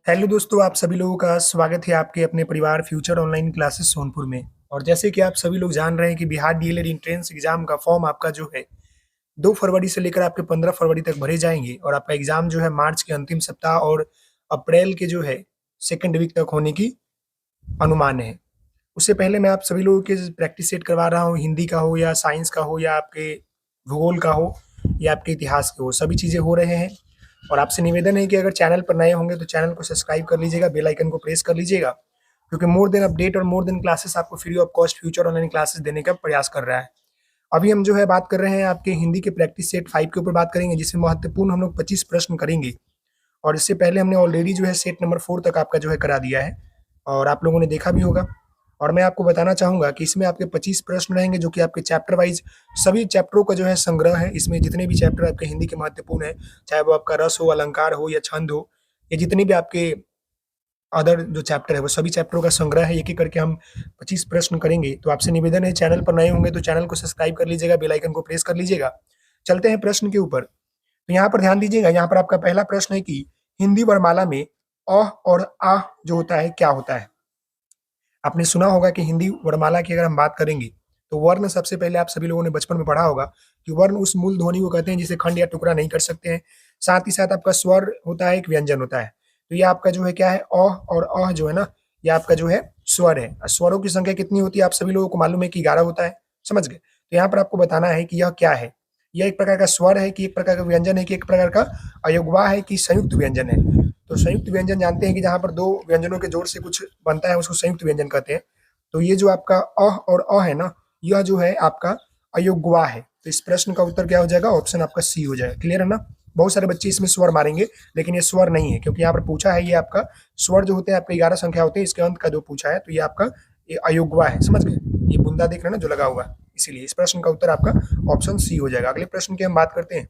Hello दोस्तों, आप सभी लोगों का स्वागत है आपके अपने परिवार फ्यूचर ऑनलाइन क्लासेस सोनपुर में। और जैसे कि आप सभी लोग जान रहे हैं कि बिहार डीएलएड एंट्रेंस एग्जाम का फॉर्म आपका जो है 2 फरवरी से लेकर आपके 15 फरवरी तक भरे जाएंगे और आपका एग्जाम जो है मार्च के अंतिम सप्ताह और अप्रैल के जो है सेकेंड वीक तक होने की अनुमान है। उससे पहले मैं आप सभी लोगों के प्रैक्टिस सेट करवा रहा हूँ, हिंदी का हो या साइंस का हो या आपके भूगोल का हो या आपके इतिहास के हो, सभी चीज़ें हो रहे हैं। और आपसे निवेदन है कि अगर चैनल पर नए होंगे तो चैनल को सब्सक्राइब कर लीजिएगा, बेल आइकन को प्रेस कर लीजिएगा, क्योंकि मोर देन अपडेट और मोर देन क्लासेस आपको free of cost future online classes देने का प्रयास कर रहा है। अभी हम जो है बात कर रहे हैं आपके हिंदी के प्रैक्टिस सेट 5 के ऊपर बात करेंगे, जिसमें महत्वपूर्ण हम लोग 25 प्रश्न करेंगे। और इससे पहले हमने ऑलरेडी जो है सेट नंबर 4 तक आपका जो है करा दिया है और आप लोगों ने देखा भी होगा। और मैं आपको बताना चाहूँगा कि इसमें आपके 25 प्रश्न रहेंगे, जो कि आपके चैप्टर वाइज सभी चैप्टरों का जो है संग्रह है। इसमें जितने भी चैप्टर आपके हिंदी के महत्वपूर्ण हैं, चाहे वो आपका रस हो, अलंकार हो या छंद हो, या जितनी भी आपके अदर जो चैप्टर है, वो सभी चैप्टरों का संग्रह है। एक-एक करके हम 25 प्रश्न करेंगे। तो आपसे निवेदन है, चैनल पर नए होंगे तो चैनल को सब्सक्राइब कर लीजिएगा, बेल आइकन को प्रेस कर लीजिएगा। चलते हैं प्रश्न के ऊपर। तो यहाँ पर ध्यान दीजिएगा, यहाँ पर आपका पहला प्रश्न है कि हिंदी वर्णमाला में अ और आ जो होता है क्या होता है? आपने सुना होगा कि हिंदी वर्णमाला की अगर हम बात करेंगे तो वर्ण सबसे पहले आप सभी लोगों ने बचपन में पढ़ा होगा कि वर्ण उस मूल ध्वनि को कहते हैं जिसे खंड या टुकड़ा नहीं कर सकते हैं। साथ ही साथ आपका स्वर होता है, एक व्यंजन होता है। तो ये आपका जो है क्या है, अ और अ जो है ना, ये आपका जो है स्वर है। स्वरों की संख्या कितनी होती है आप सभी लोगों को मालूम है कि 11 होता है। समझ गए? तो यहाँ पर आपको बताना है कि यह क्या है। यह एक प्रकार का स्वर है कि एक प्रकार का व्यंजन है कि एक प्रकार का अयोगवा है कि संयुक्त व्यंजन है। तो संयुक्त व्यंजन जानते हैं कि जहाँ पर दो व्यंजनों के जोड़ से कुछ बनता है उसको संयुक्त व्यंजन कहते हैं। तो ये जो आपका और है ना, यह जो है आपका अयोगवा है। तो इस प्रश्न का उत्तर क्या हो जाएगा? ऑप्शन आपका सी हो जाएगा। क्लियर है ना? बहुत सारे बच्चे इसमें स्वर मारेंगे, लेकिन ये स्वर नहीं है, क्योंकि यहाँ पर पूछा है ये आपका स्वर जो होते हैं आपके 11 संख्या होते हैं, इसके अंत का जो पूछा है, तो ये आपका ये अयोगवा है। समझ गए? ये बुंदा देख रहे हैं ना जो लगा हुआ, इसीलिए इस प्रश्न का उत्तर आपका ऑप्शन सी हो जाएगा। अगले प्रश्न की हम बात करते हैं।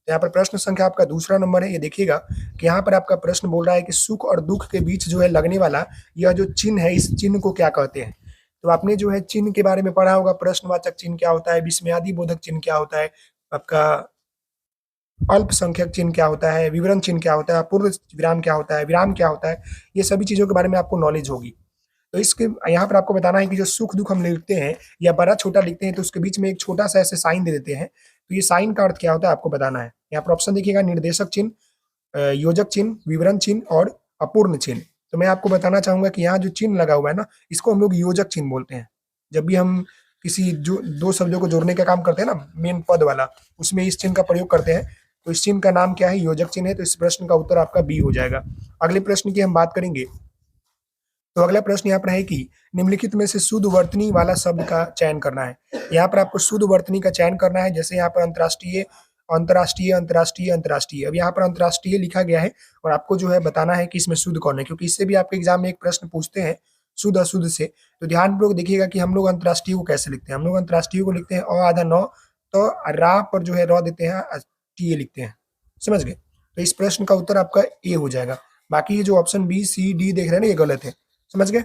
तो यहाँ पर प्रश्न संख्या आपका दूसरा नंबर है। ये देखिएगा कि यहाँ पर आपका प्रश्न बोल रहा है कि सुख और दुख के बीच जो है लगने वाला यह जो चिन्ह है, इस चिन्ह को क्या कहते हैं? तो आपने जो है चिन्ह के बारे में पढ़ा होगा, प्रश्नवाचक चिन्ह क्या होता है, विस्मयादि बोधक चिन्ह क्या होता है, आपका अल्पसंख्यक चिन्ह क्या होता है, विवरण चिन्ह क्या होता है, पूर्ण विराम क्या होता है, विराम क्या होता है, ये सभी चीजों के बारे में आपको नॉलेज होगी। तो इसके यहाँ पर आपको बताना है कि जो सुख दुख हम लिखते हैं या बड़ा छोटा लिखते हैं तो उसके बीच में एक छोटा सा ऐसे साइन दे देते हैं। तो ये साइन का अर्थ क्या होता है आपको बताना है। यहाँ पर ऑप्शन देखिएगा, निर्देशक चिन्ह, योजक चिन्ह, विवरण चिन्ह और अपूर्ण चिन्ह। तो मैं आपको बताना चाहूंगा कि यहाँ जो चिन्ह लगा हुआ है ना, इसको हम लोग योजक चिन्ह बोलते हैं। जब भी हम किसी जो दो शब्दों को जोड़ने का काम करते हैं ना, मेन पद वाला, उसमें इस चिन्ह का प्रयोग करते हैं। तो इस चिन्ह का नाम क्या है? योजक चिन्ह है। तो इस प्रश्न का उत्तर आपका बी हो जाएगा। अगले प्रश्न की हम बात करेंगे। तो अगला प्रश्न यहाँ पर है कि निम्नलिखित में से शुद्ध वर्तनी वाला शब्द का चयन करना है। यहाँ पर आपको शुद्ध वर्तनी का चयन करना है। जैसे यहाँ पर अंतर्राष्ट्रीय, अंतर्राष्ट्रीय, अंतर्राष्ट्रीय, अंतर्राष्ट्रीय। अब यहाँ पर अंतर्राष्ट्रीय लिखा गया है और आपको जो है बताना है कि इसमें शुद्ध कौन है, क्योंकि इससे भी आपके एग्जाम में एक प्रश्न पूछते हैं शुद्ध अशुद्ध से। तो ध्यानपूर्वक देखिएगा कि हम लोग अंतर्राष्ट्रीय को कैसे लिखते हैं। हम लोग अंतर्राष्ट्रीय को लिखते हैं अ आधा नौ, तो रा पर जो है र देते हैं, टी लिखते हैं। समझ गए? तो इस प्रश्न का उत्तर आपका ए हो जाएगा। बाकी ये जो ऑप्शन बी सी डी देख रहे हैं ना, ये गलत है। समझ गए?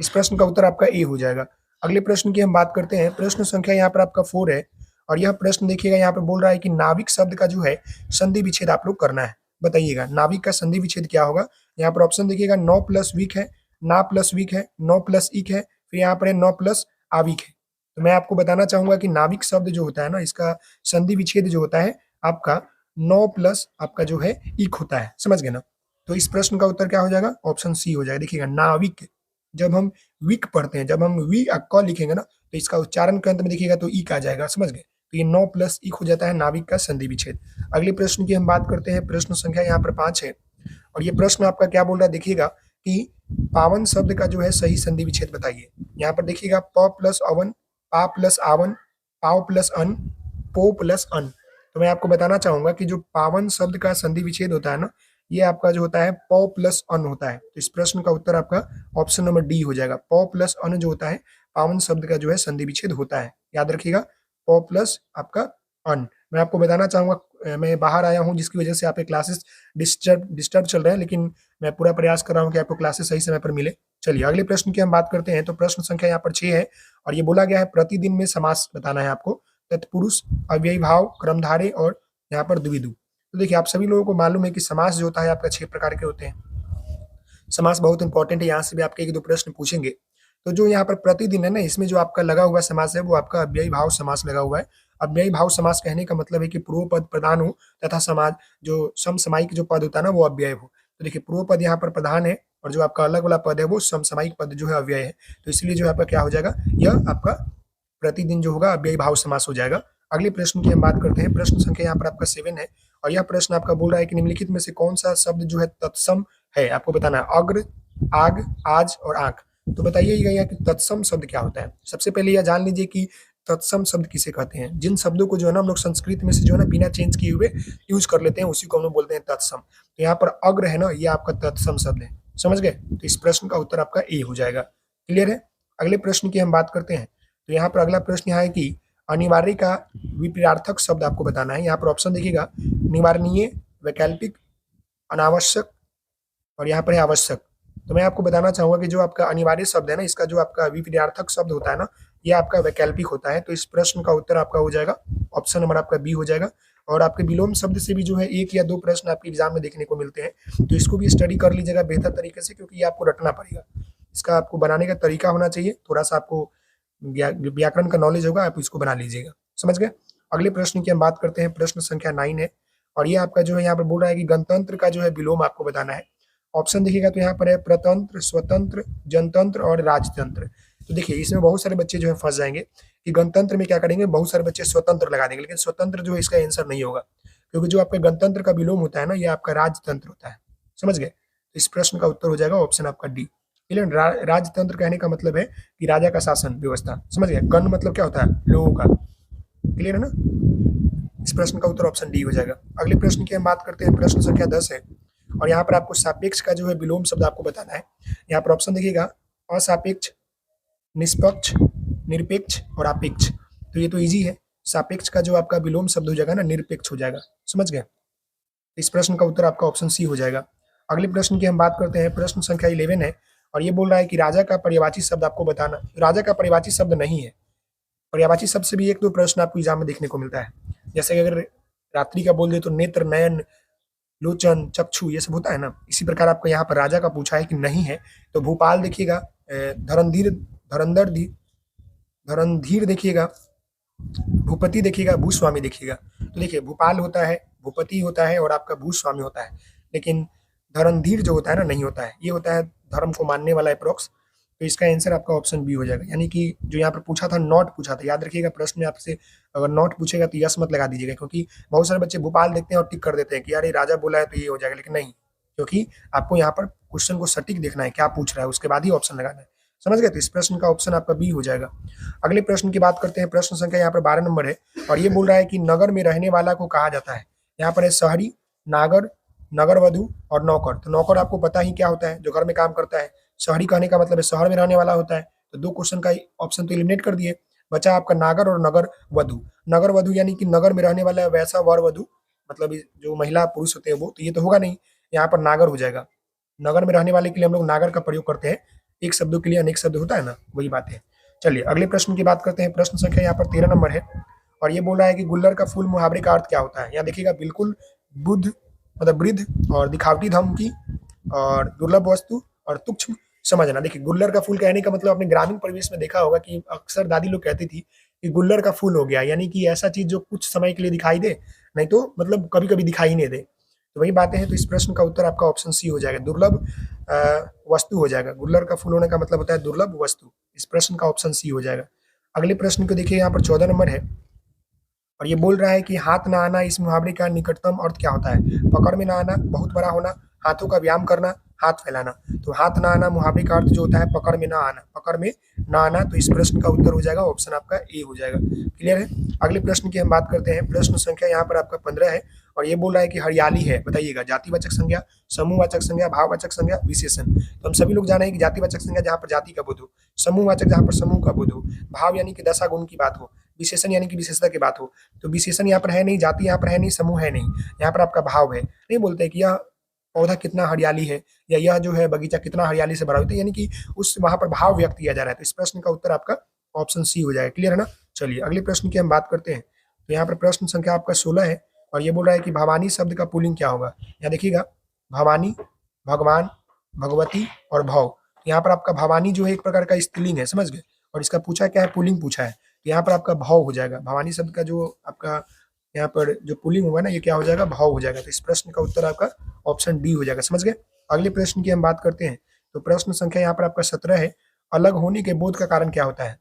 इस प्रश्न का उत्तर आपका ए हो जाएगा। अगले प्रश्न की हम बात करते हैं। प्रश्न संख्या यहाँ पर आपका 4 है और यह प्रश्न देखिएगा, यहाँ पर बोल रहा है कि नाविक शब्द का जो है संधि विच्छेद आप लोग करना है। बताइएगा नाविक का संधि विच्छेद क्या होगा? यहाँ पर ऑप्शन देखिएगा, नौ प्लस वीक है, ना प्लस वीक है, नौ प्लस इक है, फिर यहाँ पर है नौ प्लस आविक है। तो मैं आपको बताना चाहूंगा कि नाविक शब्द जो होता है ना, इसका संधि विच्छेद जो होता है आपका 9 प्लस आपका जो है इक होता है। समझ गए ना? तो इस प्रश्न का उत्तर क्या हो जाएगा? ऑप्शन सी हो जाएगा। देखिएगा नाविक, जब हम विक पढ़ते हैं, जब हम वी क लिखेंगे ना, तो इसका उच्चारण के अंत में देखिएगा तो ईक आ जाएगा। समझ गए? तो ये 9 प्लस इक हो जाता है नाविक का संधि विच्छेद। अगले प्रश्न की हम बात करते हैं। प्रश्न संख्या यहाँ पर 5 है और ये प्रश्न आपका क्या बोल रहा है? देखिएगा कि पावन शब्द का जो है सही संधि विच्छेद बताइए। यहाँ पर देखिएगा प प्लस अवन, पा प्लस आवन, पाव प्लस अन, पो प्लस अन। तो मैं आपको बताना चाहूंगा कि जो पावन शब्द का संधि विच्छेद होता है ना, ये आपका जो होता है प प्लस अन होता है। तो इस प्रश्न का उत्तर आपका ऑप्शन नंबर डी हो जाएगा। प प्लस अन जो होता है पावन शब्द का जो है संधि विच्छेद होता है। याद रखिएगा, प प्लस आपका अन। मैं आपको बताना चाहूंगा, मैं बाहर आया हूँ जिसकी वजह से आपके क्लासेस डिस्टर्ब चल रहे हैं, लेकिन मैं पूरा प्रयास कर रहा हूँ कि आपको क्लासेस सही समय पर मिले। चलिए अगले प्रश्न की हम बात करते हैं। तो प्रश्न संख्या यहाँ पर 6 है और ये बोला गया है प्रतिदिन में समास बताना है आपको। तत्पुरुष, अव्ययी भाव, क्रमधारे और यहाँ पर द्विविधु। तो देखिए आप सभी लोगों को मालूम है कि समास जो होता है आपका 6 प्रकार के होते हैं। समास बहुत इंपॉर्टेंट है, यहाँ से भी आपके 1-2 प्रश्न पूछेंगे। तो जो यहाँ पर प्रतिदिन है ना, इसमें जो आपका लगा हुआ समास है वो आपका अव्ययी भाव समास लगा हुआ है। अव्ययी भाव समास कहने का मतलब है कि पूर्व पद प्रधान हो तथा समाज जो समसामयिक जो पद होता है ना वो अव्यय हो। तो देखिए पूर्व पद यहाँ पर प्रधान है और जो आपका अलग वाला पद है वो समसामयिक पद जो है अव्यय है। तो इसलिए जो है आपका क्या हो जाएगा, यह आपका प्रतिदिन जो होगा अव्ययी भाव समास हो जाएगा। अगले प्रश्न की हम बात करते हैं। प्रश्न संख्या यहाँ पर आपका 7 है और यह प्रश्न आपका बोल रहा है कि निम्नलिखित में से कौन सा शब्द जो है तत्सम है, आपको बताना है। अग्र, आग, आज और आंख। तो बताइएगा यहाँ कि तत्सम शब्द क्या होता है। सबसे पहले यह जान लीजिए कि तत्सम शब्द किसे कहते हैं। जिन शब्दों को जो है ना हम लोग संस्कृत में से जो है ना बिना चेंज किए हुए यूज कर लेते हैं उसी को हम लोग बोलते हैं तत्सम। तो यहाँ पर अग्र है ना, ये आपका तत्सम शब्द है। समझ गए? तो इस प्रश्न का उत्तर आपका ए हो जाएगा। क्लियर है? अगले प्रश्न की हम बात करते हैं। तो यहाँ पर अगला प्रश्न यहाँ है कि अनिवार्य का विपरीतार्थक शब्द आपको बताना है। यहाँ पर ऑप्शन देखिएगा, निवारणीय, वैकल्पिक, अनावश्यक और यहाँ पर है आवश्यक। तो मैं आपको बताना चाहूंगा कि जो आपका अनिवार्य शब्द है ना, इसका जो आपका विपरीतार्थक शब्द होता है ना, ये आपका वैकल्पिक होता है। तो इस प्रश्न का उत्तर आपका हो जाएगा ऑप्शन नंबर आपका बी हो जाएगा। और आपके विलोम शब्द से भी जो है 1 या 2 प्रश्न आपके एग्जाम में देखने को मिलते हैं। तो इसको भी स्टडी कर लीजिएगा बेहतर तरीके से, क्योंकि ये आपको रटना पड़ेगा। इसका आपको बनाने का तरीका होना चाहिए, थोड़ा सा आपको व्याकरण का नॉलेज होगा, आप इसको बना लीजिएगा। समझ गए? अगले प्रश्न की हम बात करते हैं। प्रश्न संख्या 9 है और ये आपका जो है यहाँ पर बोल रहा है कि गणतंत्र का जो है विलोम आपको बताना है। ऑप्शन देखिएगा तो यहाँ पर है प्रतंत्र, स्वतंत्र, जनतंत्र और राजतंत्र। तो देखिए इसमें बहुत सारे बच्चे जो है फंस जाएंगे कि गणतंत्र में क्या करेंगे, बहुत सारे बच्चे स्वतंत्र लगा देंगे, लेकिन स्वतंत्र जो है इसका आंसर नहीं होगा, क्योंकि जो आपका गणतंत्र का विलोम होता है ना, ये आपका राजतंत्र होता है। समझ गए? तो इस प्रश्न का उत्तर हो जाएगा ऑप्शन आपका डी। राजतंत्र कहने का मतलब है कि राजा का शासन व्यवस्था। समझ गए? गण मतलब क्या होता है, लोगों का। क्लियर है ना? इस प्रश्न का उत्तर ऑप्शन डी हो जाएगा। अगले प्रश्न की हम बात करते हैं। प्रश्न संख्या 10 है और यहाँ पर आपको सापेक्ष का जो है विलोम शब्द आपको बताना है। यहाँ पर ऑप्शन देखिएगा, असापेक्ष, निष्पक्ष, निरपेक्ष और आपेक्ष। तो ये तो इजी है। सापेक्ष का जो आपका विलोम शब्द हो जाएगा ना, निरपेक्ष हो जाएगा। समझ गए? इस प्रश्न का उत्तर आपका ऑप्शन सी हो जाएगा। अगले प्रश्न की हम बात करते हैं। प्रश्न संख्या 11 है और ये बोल रहा है कि राजा का पर्यायवाची शब्द आपको बताना। राजा का पर्यायवाची शब्द नहीं है। पर्यायवाची शब्द से भी 1-2 प्रश्न आपको एग्जाम में देखने को मिलता है। जैसे कि अगर रात्रि का बोल दे तो नेत्र, नयन, लोचन, चक्षु, ये सब होता है ना। इसी प्रकार आपको यहाँ पर राजा का पूछा है कि नहीं है। तो भूपाल देखिएगा, धरंधीर, धरंधर, धरंधीर देखिएगा, भूपति देखिएगा, भूस्वामी देखिएगा। तो देखिए भूपाल होता है, भूपति होता है और आपका भूस्वामी होता है, लेकिन धरंधीर जो होता है ना नहीं होता है। ये होता है धर्म को मानने वाला अप्रोक्स। तो इसका आंसर आपका ऑप्शन बी हो जाएगा। यानी कि जो यहाँ पर पूछा था नॉट पूछा था, याद रखिएगा प्रश्न में आपसे अगर नॉट पूछेगा तो यस मत लगा दीजिएगा, क्योंकि बहुत सारे बच्चे भोपाल देखते हैं और टिक कर देते हैं कि यार ये राजा बोला है तो ये हो जाएगा, लेकिन नहीं, क्योंकि आपको यहाँ पर क्वेश्चन को सटीक देखना है क्या पूछ रहा है, उसके बाद ही ऑप्शन लगाना है। समझ गए? तो इस प्रश्न का ऑप्शन आपका बी हो जाएगा। अगले प्रश्न की बात करते हैं। प्रश्न संख्या यहाँ पर 12 नंबर है और ये बोल रहा है कि नगर में रहने वाला को कहा जाता है। यहाँ पर है शहरी, नागर, नगर वधु और नौकर। तो नौकर आपको पता ही क्या होता है, जो घर में काम करता है। शहरी कहने का मतलब है शहर में रहने वाला होता है। तो 2 क्वेश्चन का ऑप्शन तो एलिमिनेट कर दिए, बचा आपका नागर और नगर वधु। नगर वधु यानी कि नगर में रहने वाला वैसा वर वधु, मतलब जो महिला पुरुष होते हैं वो, तो ये तो होगा नहीं, यहाँ पर नागर हो जाएगा। नगर में रहने वाले के लिए हम लोग नागर का प्रयोग करते हैं, एक शब्दों के लिए अनेक शब्द होता है ना, वही बात है। चलिए अगले प्रश्न की बात करते हैं। प्रश्न संख्या यहाँ पर 13 नंबर है और ये बोल रहा है कि गुल्लर का फूल मुहावरे का अर्थ क्या होता है। यहाँ देखिएगा, बिल्कुल बुद्ध मतलब वृद्ध और दिखावटी धमकी और दुर्लभ वस्तु और तुच्छ समझना। देखिए गुल्लर का फूल कहने का मतलब आपने ग्रामीण परिवेश में देखा होगा कि अक्सर दादी लोग कहती थी कि गुल्लर का फूल हो गया, यानी कि ऐसा चीज जो कुछ समय के लिए दिखाई दे, नहीं तो मतलब कभी कभी दिखाई ही नहीं दे। तो वही बातें हैं। तो इस प्रश्न का उत्तर आपका ऑप्शन सी हो जाएगा, दुर्लभ वस्तु हो जाएगा। गुल्लर का फूल होने का मतलब होता है दुर्लभ वस्तु। इस प्रश्न का ऑप्शन सी हो जाएगा। अगले प्रश्न को देखिए, यहाँ पर 14 नंबर है और ये बोल रहा है कि हाथ ना आना इस मुहावरे का निकटतम अर्थ क्या होता है। पकड़ में ना आना, बहुत बड़ा होना, हाथों का व्यायाम करना, हाथ फैलाना। तो हाथ ना आना मुहावरे का अर्थ जो होता है पकड़ में ना आना, पकड़ में ना आना। तो इस प्रश्न का उत्तर हो जाएगा ऑप्शन आपका ए हो जाएगा। क्लियर है? अगले प्रश्न की हम बात करते हैं। प्रश्न संख्या यहाँ पर आपका 15 है और ये बोल रहा है कि हरियाली है, बताइएगा जातिवाचक संज्ञा, समूहवाचक संज्ञा, भाववाचक संज्ञा, विशेषण। तो हम सभी लोग जाने हैं कि जातिवाचक संज्ञा जहाँ पर जाति का बोध हो, समूहवाचक जहाँ पर समूह का बोध हो, भाव यानी कि दशा गुण की बात हो, विशेषण यानी कि विशेषता की बात हो। तो विशेषण यहाँ पर है नहीं, जाति यहाँ पर है नहीं, समूह है नहीं, यहाँ पर आपका भाव है। नहीं बोलते कि यह पौधा कितना हरियाली है या यह जो है बगीचा कितना हरियाली से भरा हुआ है, यानी कि उस वहां पर भाव व्यक्त किया जा रहा है। तो इस प्रश्न का उत्तर आपका ऑप्शन सी हो जाएगा। क्लियर है ना? चलिए अगले प्रश्न की हम बात करते हैं। तो यहाँ पर प्रश्न संख्या आपका 16 है और ये बोल रहा है कि भवानी शब्द का पुल्लिंग क्या होगा। यहाँ देखिएगा, भवानी, भगवान, भगवती और भव। यहाँ पर आपका भवानी जो है एक प्रकार का स्त्रीलिंग है, समझ गए। और इसका पूछा क्या है, पुल्लिंग पूछा है। तो यहाँ पर आपका भव हो जाएगा। भवानी शब्द का जो आपका यहाँ पर जो पुल्लिंग होगा ना, ये क्या हो जाएगा, भव हो जाएगा। तो इस प्रश्न का उत्तर आपका ऑप्शन डी हो जाएगा, समझ गए। अगले प्रश्न की हम बात करते हैं। तो प्रश्न संख्या यहाँ पर आपका 17 है। अलग होने के बोध का कारण क्या होता है।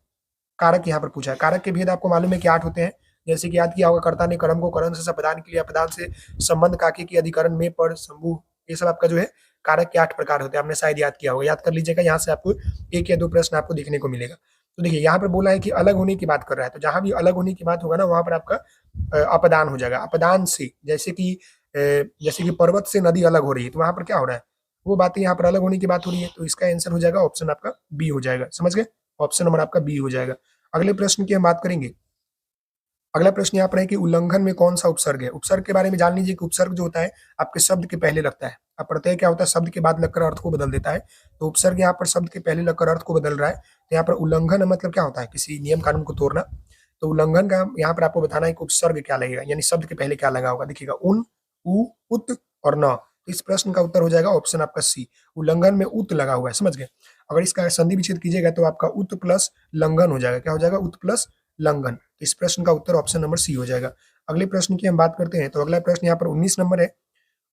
कारक यहाँ पर पूछा है। कारक के भेद आपको मालूम है कि 8 होते हैं। जैसे कि याद किया होगा, कर्ता ने कर्म को करण से संप्रदान के लिए, अपदान से संबंध, काके की अधिकरण में, पर, शंभु, ये सब आपका जो है कारक के 8 प्रकार होते हैं। आपने शायद याद किया होगा, याद कर लीजिएगा। यहाँ से आपको 1 या 2 प्रश्न आपको देखने को मिलेगा। तो देखिए यहाँ पर बोला है कि अलग होने की बात कर रहा है। तो जहां भी अलग होने की बात होगा ना, वहां पर आपका अपदान हो जाएगा। अपदान से, जैसे कि पर्वत से नदी अलग हो रही है, तो वहां पर क्या हो रहा है, वो बातें यहाँ पर अलग होने की बात हो रही है। तो इसका आंसर हो जाएगा ऑप्शन आपका बी हो जाएगा, समझ गए। ऑप्शन नंबर आपका बी हो जाएगा। अगले प्रश्न की हम बात करेंगे। अगला प्रश्न यहाँ पर है कि उल्लंघन में कौन सा उपसर्ग है। उपसर्ग के बारे में जान लीजिए कि उपसर्ग जो होता है आपके शब्द के पहले लगता है। अब प्रत्यय क्या होता है, शब्द के बाद लगकर अर्थ को बदल देता है। तो उपसर्ग यहाँ पर शब्द के पहले लगकर अर्थ को बदल रहा है। तो यहाँ पर उल्लंघन मतलब क्या होता है, किसी नियम कानून को तोड़ना। तो उल्लंघन का यहाँ पर आपको बताना है कि उपसर्ग क्या लगेगा, यानी शब्द के पहले क्या लगा होगा। देखिएगा, उन, उ, उत और न। इस प्रश्न का उत्तर हो जाएगा ऑप्शन आपका सी। उल्लंघन में उत लगा हुआ है, समझ गए। अगर इसका संधि विच्छेद कीजिएगा तो आपका उत प्लस लंघन हो जाएगा। क्या हो जाएगा, उत प्लस लंघन। इस प्रश्न का उत्तर ऑप्शन नंबर सी हो जाएगा। अगले प्रश्न की हम बात करते हैं। तो अगला प्रश्न यहाँ पर 19 नंबर है।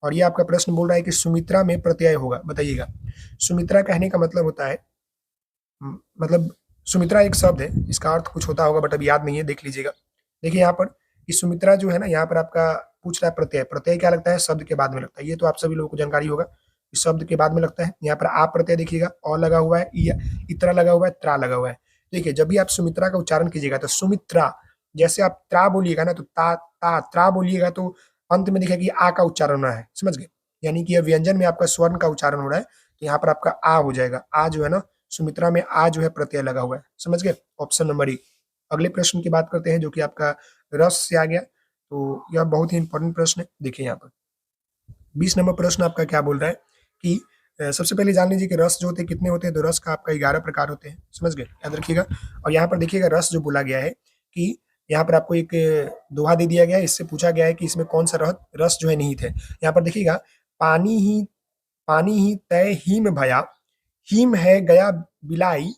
और ये आपका प्रश्न बोल रहा है कि सुमित्रा में प्रत्यय होगा, बताइएगा। सुमित्रा कहने का मतलब होता है, मतलब सुमित्रा एक शब्द है, इसका अर्थ कुछ होता होगा बट अभी याद नहीं है, देख लीजिएगा। देखिए यहाँ पर कि सुमित्रा जो है ना, यहाँ पर आपका पूछ रहा है प्रत्यय। प्रत्यय क्या लगता है, शब्द के बाद में लगता है। ये तो आप सभी लोगों को जानकारी होगा, इस शब्द के बाद में लगता है। यहाँ पर आप प्रत्यय देखिएगा, और लगा हुआ है, इतरा लगा हुआ है, त्रा लगा हुआ है। देखिए जब भी आप सुमित्रा का उच्चारण कीजिएगा तो सुमित्रा, जैसे आप त्रा बोलिएगा ना, तो ता ता त्रा बोलिएगा तो अंत में देखिए कि आ का उच्चारण होना है, समझ गए। यानी कि यह व्यंजन में आपका स्वर्ण का उच्चारण हो रहा है। तो यहाँ पर आपका आ हो जाएगा। आ जो है ना, सुमित्रा में आ जो है प्रत्यय लगा हुआ है, समझ गए। ऑप्शन नंबर ई। अगले प्रश्न की बात करते हैं जो कि आपका रस से आ गया। तो यह बहुत ही इंपॉर्टेंट प्रश्न है। देखिए यहाँ पर 20 नंबर प्रश्न आपका क्या बोल रहा है कि सबसे पहले जान लीजिए कि रस जो होते हैं कितने होते हैं। तो रस का आपका 11 प्रकार होते हैं, समझ गए, याद रखिएगा। और यहाँ पर देखिएगा रस जो बोला गया है कि यहाँ पर आपको एक दोहा दे दिया गया है। इससे पूछा गया है कि इसमें कौन सा रस जो है निहित है। यहाँ पर देखिएगा, पानी ही तय हीम भया, हीम है गया बिलाई,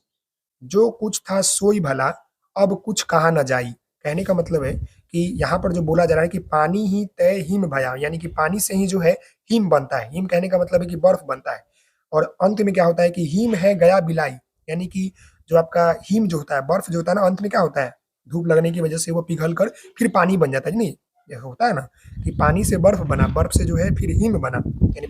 जो कुछ था सोई भला, अब कुछ कहा न जाई। कहने का मतलब है कि यहाँ पर जो बोला जा रहा है कि पानी ही तय हिम भया, यानी कि पानी से ही जो है हिम बनता है। हिम कहने का मतलब है कि बर्फ बनता है। और अंत में क्या होता है कि हिम है गया बिलाई, यानी कि जो आपका हिम जो होता है, बर्फ जो होता है ना, अंत में क्या होता है, धूप लगने की वजह से वो पिघल कर फिर पानी बन जाता है। नहीं, ये होता है ना कि पानी से बर्फ बना, बर्फ से जो है फिर हिम बना, यानी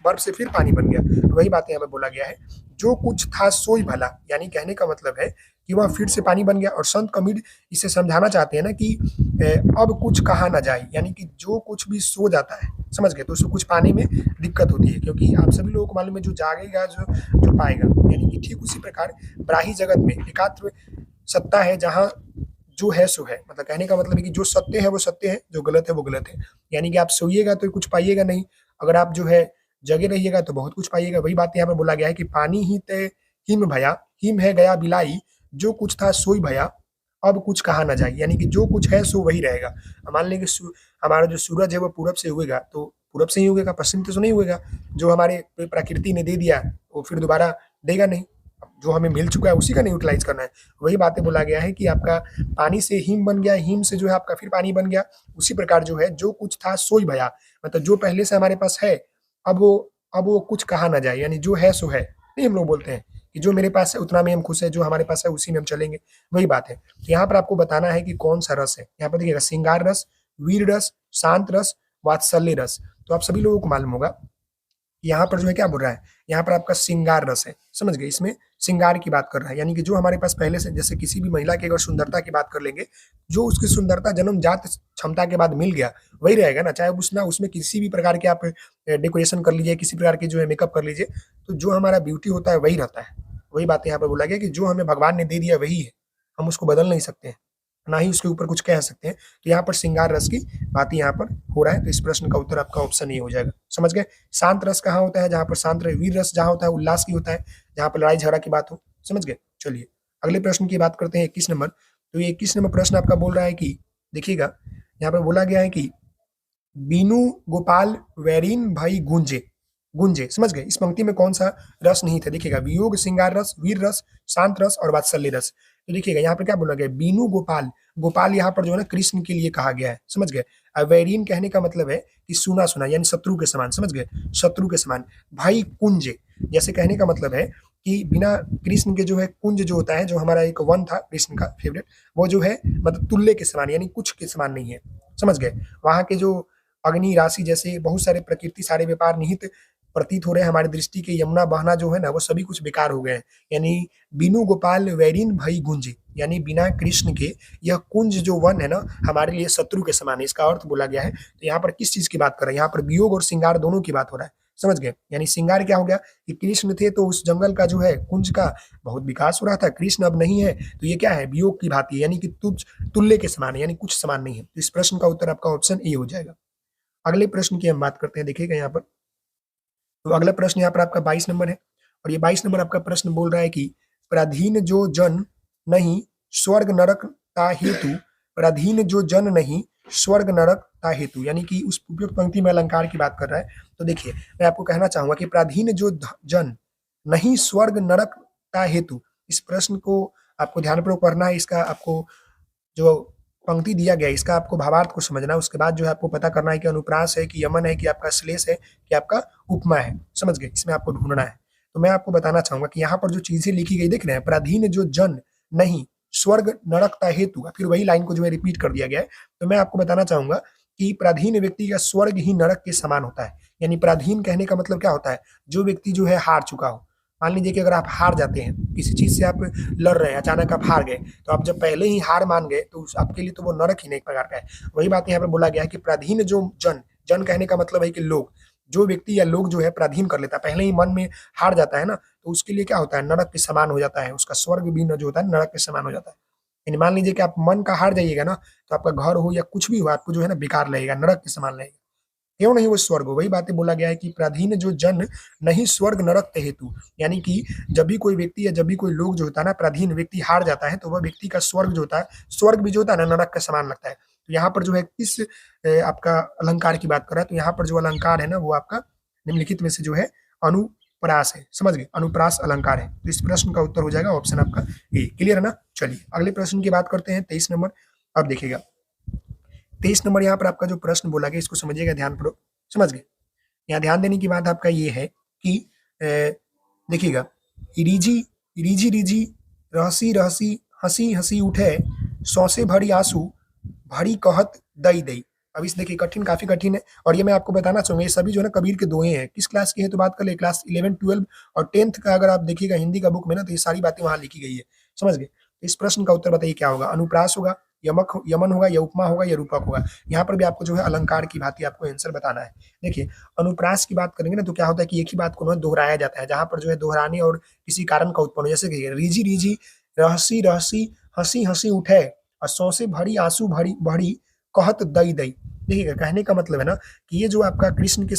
बर्फ से फिर पानी बन गया। तो वही बात यहाँ पर बोला गया है, जो कुछ था सोई भला, यानी कहने का मतलब है कि वह फिर से पानी बन गया। और संत कबीर इसे समझाना चाहते हैं ना कि अब कुछ कहा ना जाए, यानी कि जो कुछ भी सो जाता है, समझ गए, तो उसको कुछ पाने में दिक्कत होती है। क्योंकि आप सभी लोगों को मालूम है, जो जागेगा जो पाएगा। यानी कि ठीक उसी प्रकार ब्राह्मी जगत में एकात्म सत्ता है, जहाँ जो है सो है। मतलब कहने का मतलब है कि जो सत्य है वो सत्य है, जो गलत है वो गलत है। यानी कि आप सोइएगा तो कुछ पाइएगा नहीं, अगर आप जो है जगे रहिएगा तो बहुत कुछ पाइएगा। वही बात यहाँ पर बोला गया है कि पानी ही तय हिम भया, हिम है गया बिलाई, जो कुछ था सोई भया, अब कुछ कहा ना जाए। यानी कि जो कुछ है सो वही रहेगा। मान लेंगे हमारा जो सूरज है वो पूरब से उगेगा, तो पूरब से ही उगेगा, पश्चिम से तो नहीं उगेगा। जो हमारे प्रकृति ने दे दिया वो फिर दोबारा देगा नहीं। जो हमें मिल चुका है उसी का नहीं यूटिलाइज करना है। वही बातें बोला गया है कि आपका पानी से हिम बन गया, हिम से जो है आपका फिर पानी बन गया। उसी प्रकार जो है जो कुछ था सोई भया, मतलब जो पहले से हमारे पास है, अब वो कुछ कहा ना जाए, यानी जो है सो है। नहीं, हम लोग बोलते हैं कि जो मेरे पास है उतना में हम खुश है, जो हमारे पास है उसी में हम चलेंगे। वही बात है। तो यहाँ पर आपको बताना है कि कौन सा रस है। यहाँ पर देखिएगा, श्रृंगार रस, वीर रस, शांत रस, वात्सल्य रस। तो आप सभी लोगों को मालूम होगा यहाँ पर जो है क्या बोल रहा है, यहाँ पर आपका श्रृंगार रस है, समझ गए। इसमें श्रृंगार की बात कर रहा है, यानी कि जो हमारे पास पहले से, जैसे किसी भी महिला की अगर सुंदरता की बात कर लेंगे, जो उसकी सुंदरता जन्म जात क्षमता के बाद मिल गया वही रहेगा ना। चाहे उसमें किसी भी प्रकार के आप डेकोरेशन कर लीजिए, किसी प्रकार के जो है मेकअप कर लीजिए, तो जो हमारा ब्यूटी होता है वही रहता है। वही बात यहाँ पर बोला गया कि जो हमें भगवान ने दे दिया वही है, हम उसको बदल नहीं सकते हैं, ना ही उसके ऊपर कुछ कह सकते हैं। तो यहाँ पर श्रृंगार रस की बात यहाँ पर हो रहा है। तो इस प्रश्न का उत्तर आपका ऑप्शन ए हो जाएगा, समझ गए। शांत रस कहाँ होता है, जहाँ पर शांत रहे। वीर रस जहाँ होता है उल्लास की होता है, जहाँ पर लड़ाई झगड़ा की बात हो, समझ गए। चलिए अगले प्रश्न की बात करते हैं, 21 नंबर। तो ये 21 नंबर प्रश्न आपका बोल रहा है कि देखिएगा, यहाँ पर बोला गया है कि बीनू गोपाल वैरीन भाई गुंजे, गुंजे, समझ गए। इस पंक्ति में कौन सा रस नहीं था? देखिएगा, वियोग, श्रृंगार रस, वीर रस, शांत रस और वात्सल्य रस। तो देखिएगा यहाँ पर क्या बोला गया, बीनू गोपाल, गोपाल यहाँ पर जो है ना कृष्ण के लिए कहा गया है, समझ गए। वैरीन कहने का मतलब है कि सुना सुना, यानी शत्रु के समान, समझ गए, शत्रु के समान। भाई कुंज, जैसे कहने का मतलब है कि बिना कृष्ण के जो है, कुंज जो होता है, जो हमारा एक वन था कृष्ण का फेवरेट, वो जो है मतलब तुल्य के समान, यानी कुछ के समान नहीं है, समझ गए। वहां के जो अग्नि राशि जैसे बहुत सारे प्रकृति सारे व्यापार निहित प्रतीत हो रहे हैं हमारी दृष्टि के, यमुना बहना जो है ना वो सभी कुछ बेकार हो गए हैं। यानी बीनू गोपाल वैरीन भई गुंज, यानी बिना कृष्ण के यह कुंज जो वन है ना हमारे लिए शत्रु के समान है, इसका अर्थ बोला गया है। तो यहाँ पर किस चीज की बात कर रहे हैं? यहाँ पर वियोग और श्रृंगार दोनों की बात हो रहा है, समझ गए। यानी श्रृंगार क्या हो गया कि कृष्ण थे तो उस जंगल का जो है कुंज का बहुत विकास हो रहा था, कृष्ण अब नहीं है तो ये क्या है, वियोग की भांति, यानी कि तुझ तुल्य के समान है, यानी कुछ समान नहीं है। तो इस प्रश्न का उत्तर आपका ऑप्शन ए हो जाएगा। अगले प्रश्न की हम बात करते हैं, देखिएगा यहाँ पर। तो अगला प्रश्न यहाँ पर आपका 22 नंबर है, और ये 22 नंबर आपका प्रश्न बोल रहा है कि पराधीन जो जन नहीं स्वर्ग नरक ता हेतु, पराधीन जो जन नहीं स्वर्ग नरक ता हेतु, यानी कि उस उपयुक्त पंक्ति में अलंकार की बात कर रहा है। तो देखिए मैं आपको कहना चाहूंगा कि पराधीन जो जन नहीं स्वर्ग नरक ता हेतु, इस प्रश्न को आपको ध्यानपूर्वक पढ़ना है। इसका आपको जो पंक्ति दिया गया है इसका आपको भावार्थ को समझना है, उसके बाद जो है आपको पता करना है कि अनुप्रास है कि यमन है कि आपका श्लेष है कि आपका उपमा है, समझ गए। इसमें आपको ढूंढना है। तो मैं आपको बताना चाहूंगा कि यहाँ पर जो चीजें लिखी गई देख रहे हैं, पराधीन जो जन नहीं स्वर्ग नरकता हेतु, फिर वही लाइन को जो है रिपीट कर दिया गया है। तो मैं आपको बताना चाहूंगा कि पराधीन व्यक्ति का स्वर्ग ही नरक के समान होता है। यानी पराधीन कहने का मतलब क्या होता है, जो व्यक्ति जो है हार चुका हो। मान लीजिए कि अगर आप हार जाते हैं किसी चीज से, आप लड़ रहे हैं, अचानक आप हार गए, तो आप जब पहले ही हार मान गए तो आपके लिए तो वो नरक ही नहीं, एक प्रकार का है। वही बात यहाँ पे बोला गया है कि पराधीन जो जन, जन कहने का मतलब है कि लोग, जो व्यक्ति या लोग जो है पराधीन कर लेता है, पहले ही मन में हार जाता है ना, तो उसके लिए क्या होता है, नरक के समान हो जाता है, उसका स्वर्ग भी जो होता है नरक के समान हो जाता है। यानी मान लीजिए कि आप मन का हार जाइएगा ना, तो आपका घर हो या कुछ भी हो, आपको जो है ना बेकार लगेगा, नरक के समान लगेगा, क्यों नहीं वो स्वर्ग हो। वही बातें बोला गया है कि पराधीन जो जन नहीं स्वर्ग नरक ते हेतु, यानी कि जब भी कोई व्यक्ति या जब भी कोई लोग जो होता है ना, पराधीन व्यक्ति हार जाता है, तो वह व्यक्ति का स्वर्ग जो होता है, स्वर्ग भी जो होता है ना नरक का समान लगता है। तो यहाँ पर जो है किस आपका अलंकार की बात कर रहा है, तो यहाँ पर जो अलंकार है ना वो आपका निम्नलिखित में से जो है अनुप्रास है, समझ गए, अनुप्रास अलंकार है। तो इस प्रश्न का उत्तर हो जाएगा ऑप्शन आपका ए। क्लियर है ना? चलिए अगले प्रश्न की बात करते हैं, 23 नंबर। अब देखिएगा 23 नंबर यहाँ पर आपका जो प्रश्न बोला गया इसको समझिएगा ध्यानपूर्वक, समझ गए। यहाँ ध्यान देने की बात आपका ये है कि देखिएगा, रिझी रिझी रिझी रहसी रहसी हंसी हंसी उठे सौसे भरी आंसू भरी कहत दई दई। अब इस देखिए कठिन, काफी कठिन है, और ये मैं आपको बताना चाहूंगा ये सभी जो है ना कबीर के दोहे हैं। किस क्लास के हैं तो बात कर ले, क्लास 11 12 और 10th का अगर आप देखिएगा हिंदी का बुक में ना, तो ये सारी बातें वहां लिखी गई है, समझ गए। इस प्रश्न का उत्तर बताइए क्या होगा, अनुप्रास होगा, यमक यमन होगा, या उपमा होगा, या रूपक होगा। यहाँ पर भी आपको जो है अलंकार की भांति आपको आंसर बताना है। देखिए अनुप्रास की बात करेंगे ना, तो क्या होता है कि एक ही बात को ना दोहराया जाता है, जहां पर जो है दोहराने और किसी कारण का उत्पन्न हो, जैसे कि रिझी रिझी रहसी रहसी हंसी हंसी उठे और सौसे भरी आंसू भरी भरी कहत दई दई। देखिएगा कहने का मतलब है ना कि ये जो आपका कृष्ण के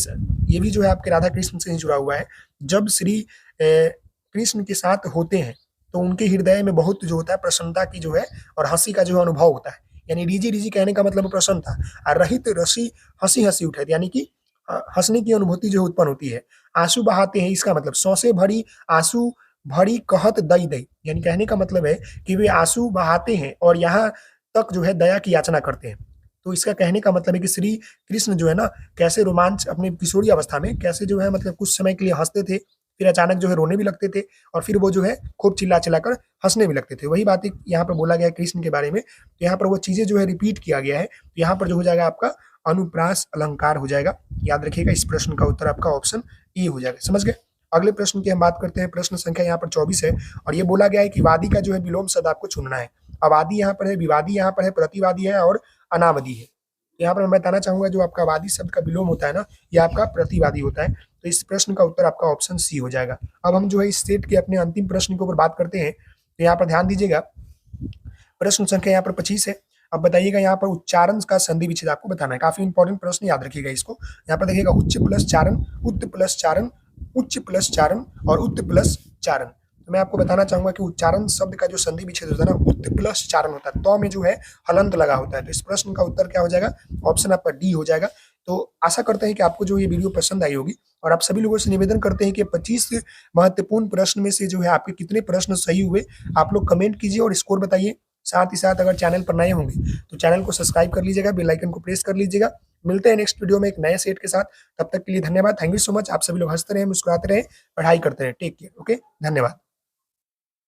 ये भी जो है आपके राधा कृष्ण से ही जुड़ा हुआ है। जब श्री कृष्ण के साथ होते हैं तो उनके हृदय में बहुत जो होता है प्रसन्नता की जो है और हंसी का जो अनुभव होता है। यानी रिजी रिजी कहने का मतलब प्रसन्नता, और रहित रसी हंसी हंसी उठे, यानी कि हंसने की अनुभूति जो उत्पन्न होती है। आंसू बहाते हैं, इसका मतलब सौसे भरी आंसू भरी कहत दई दई, यानी कहने का मतलब है कि वे आंसू बहाते हैं और यहाँ तक जो है दया की याचना करते हैं। तो इसका कहने का मतलब है कि श्री कृष्ण जो है ना कैसे रोमांच अपने किशोरी अवस्था में कैसे जो है मतलब कुछ समय के लिए हंसते थे, फिर अचानक जो है रोने भी लगते थे, और फिर वो जो है खूब चिल्ला चिल्लाकर हंसने भी लगते थे। वही बात यहाँ पर बोला गया है कृष्ण के बारे में। तो यहाँ पर वो चीजें जो है रिपीट किया गया है। तो यहाँ पर जो हो जाएगा आपका अनुप्रास अलंकार हो जाएगा। याद रखिएगा इस प्रश्न का उत्तर आपका ऑप्शन ए हो जाएगा, समझ गए। अगले प्रश्न की हम बात करते हैं, प्रश्न संख्या यहाँ पर 24 है, और ये बोला गया है कि वादी का जो है विलोम शब्द आपको चुनना है। अवादी यहाँ पर है, विवादी यहाँ पर है, प्रतिवादी है और अनावधि है। यहाँ पर मैं बताना चाहूंगा जो आपका वादी शब्द का विलोम होता है ना, ये आपका प्रतिवादी होता है। तो इस प्रश्न का उत्तर आपका ऑप्शन सी हो जाएगा। अब हम जो है इस सेट के अपने अंतिम प्रश्न के ऊपर बात करते हैं। तो यहाँ पर ध्यान दीजिएगा, प्रश्न संख्या यहाँ पर 25 है। अब बताइएगा यहाँ पर उच्चारण का संधि विच्छेद आपको बताना है, काफी इंपॉर्टेंट प्रश्न, याद रखिएगा इसको। यहाँ पर देखिएगा उच्च प्लस चारण, उत्त प्लस चारण, उच्च प्लस चारण और उत्त प्लस चारण। तो मैं आपको बताना चाहूंगा कि उच्चारण शब्द का जो संधि विच्छेद होता है ना, उत्त प्लस चारण होता है, तो में जो है हलंत लगा होता है। तो इस प्रश्न का उत्तर क्या हो जाएगा, ऑप्शन आपका डी हो जाएगा। तो आशा करते हैं कि आपको जो ये वीडियो पसंद आई होगी और आप सभी लोगों से निवेदन करते हैं कि 25 महत्वपूर्ण प्रश्न में से जो है आपके कितने प्रश्न सही हुए, आप लोग कमेंट कीजिए और स्कोर बताइए। साथ ही साथ अगर चैनल पर नए होंगे तो चैनल को सब्सक्राइब कर लीजिएगा, बेल आइकन को प्रेस कर लीजिएगा। मिलते हैं नेक्स्ट वीडियो में एक नए सेट के साथ। तब तक के लिए धन्यवाद। Thank you so much. आप सभी लोग हँसते रहें, मुस्कुराते रहें, पढ़ाई करते रहें। Take care. ओके, धन्यवाद।